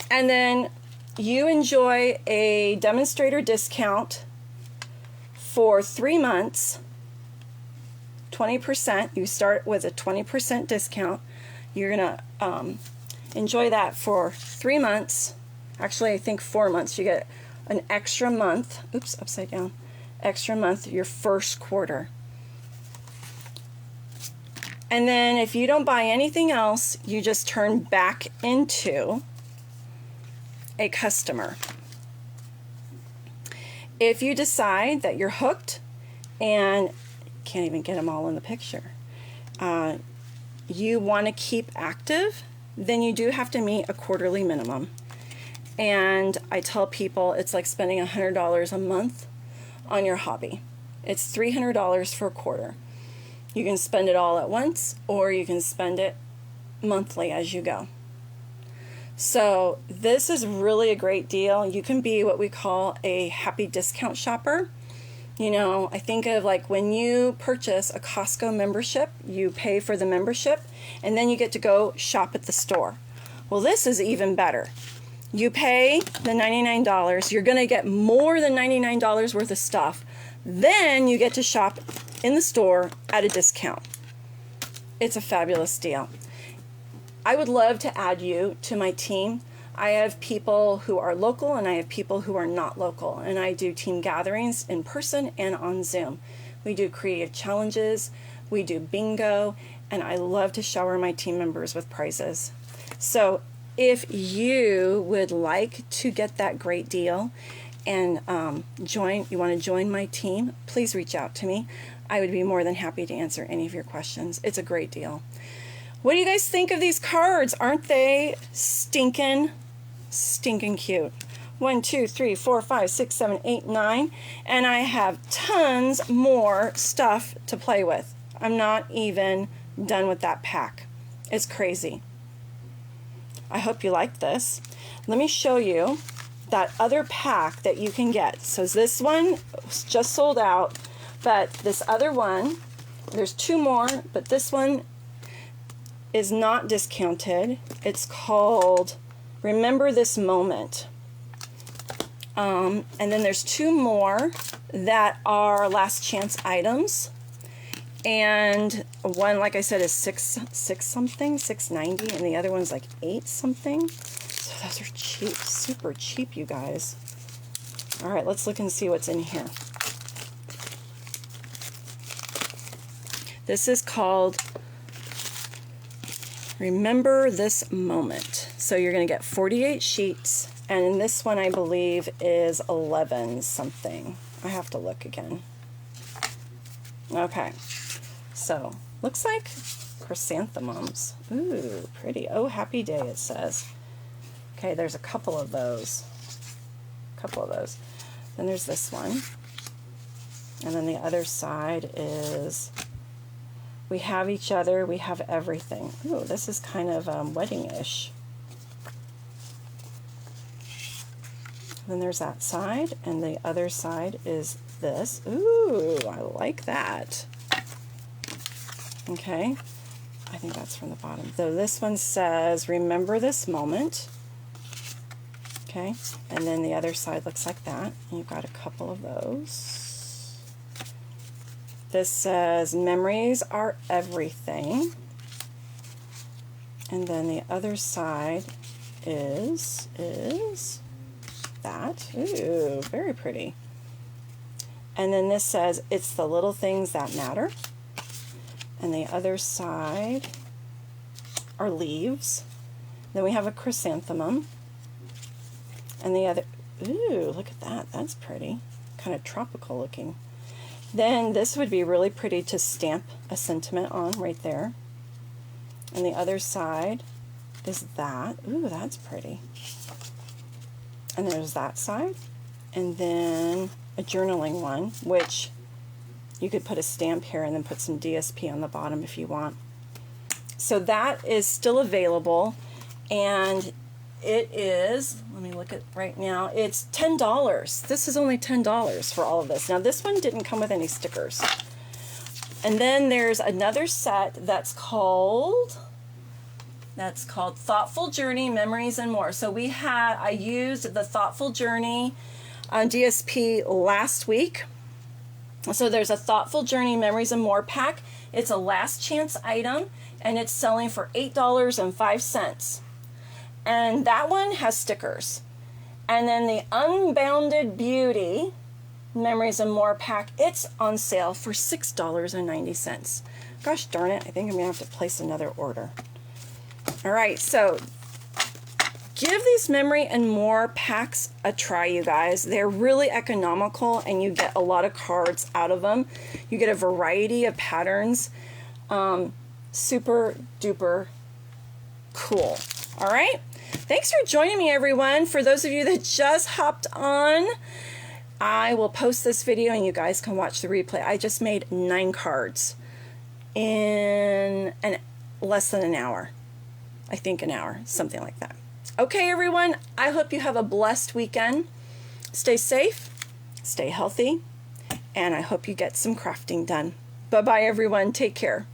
and then you enjoy a demonstrator discount for 3 months. 20%. You start with a 20% discount. You're gonna enjoy that for 3 months. Actually, I think 4 months. You get an extra month. Oops, upside down. Extra month your first quarter. And then if you don't buy anything else, you just turn back into a customer. If you decide that you're hooked and can't even get them all in the picture, you want to keep active, then you do have to meet a quarterly minimum. And I tell people it's like spending $100 a month on your hobby. It's $300 for a quarter. You can spend it all at once, or you can spend it monthly as you go. So this is really a great deal. You can be what we call a happy discount shopper. You know, I think of like when you purchase a Costco membership, you pay for the membership and then you get to go shop at the store. Well, this is even better. You pay the $99, you're going to get more than $99 worth of stuff. Then you get to shop in the store at a discount. It's a fabulous deal. I would love to add you to my team. I have people who are local and I have people who are not local, and I do team gatherings in person and on Zoom. We do creative challenges, we do bingo, and I love to shower my team members with prizes. So if you would like to get that great deal and you want to join my team, please reach out to me. I would be more than happy to answer any of your questions. It's a great deal. What do you guys think of these cards? Aren't they stinking cute? 1, 2, 3, 4, 5, 6, 7, 8, 9. And I have tons more stuff to play with. I'm not even done with that pack. It's crazy. I hope you like this. Let me show you that other pack that you can get. So this one just sold out, but this other one, there's 2 more, but this one is not discounted. It's called Remember This Moment. And then there's 2 more that are last chance items. And one, like I said, is six something, $6.90, and the other one's like 8 something. So those are cheap, super cheap, you guys. All right, let's look and see what's in here. This is called Remember This Moment. So you're going to get 48 sheets, and in this one I believe is 11 something. I have to look again. Okay, so looks like chrysanthemums. Ooh, pretty. Oh, happy day, it says. Okay, there's a couple of those. Then there's this one, and then the other side is we have each other, we have everything. Ooh, this is kind of wedding-ish. Then there's that side, and the other side is this. Ooh, I like that. Okay, I think that's from the bottom. So this one says, Remember This Moment. Okay, and then the other side looks like that. And you've got a couple of those. This says, Memories Are Everything. And then the other side is that. Ooh, very pretty. And then this says, It's the Little Things That Matter. And the other side are leaves. Then we have a chrysanthemum. And the other, ooh, look at that. That's pretty. Kind of tropical looking. Then this would be really pretty to stamp a sentiment on right there. And the other side is that. Ooh, that's pretty. And there's that side. And then a journaling one, which you could put a stamp here and then put some DSP on the bottom if you want. So that is still available, and it is, let me look at right now, it's $10. This is only $10 for all of this. Now this one didn't come with any stickers. And then there's another set that's called Thoughtful Journey, Memories and More. So I used the Thoughtful Journey on DSP last week. So there's a Thoughtful Journey, Memories and More pack. It's a last chance item, and it's selling for $8.05. And that one has stickers. And then the Unbounded Beauty, Memories and More pack, it's on sale for $6.90. Gosh darn it, I think I'm going to have to place another order. All right, so give these Memory and More packs a try, you guys. They're really economical, and you get a lot of cards out of them. You get a variety of patterns. Super duper cool. All right, thanks for joining me, everyone. For those of you that just hopped on, I will post this video and you guys can watch the replay. I just made 9 cards, in less than an hour. I think an hour, something like that. Okay, everyone, I hope you have a blessed weekend. Stay safe, stay healthy, and I hope you get some crafting done. Bye-bye, everyone. Take care.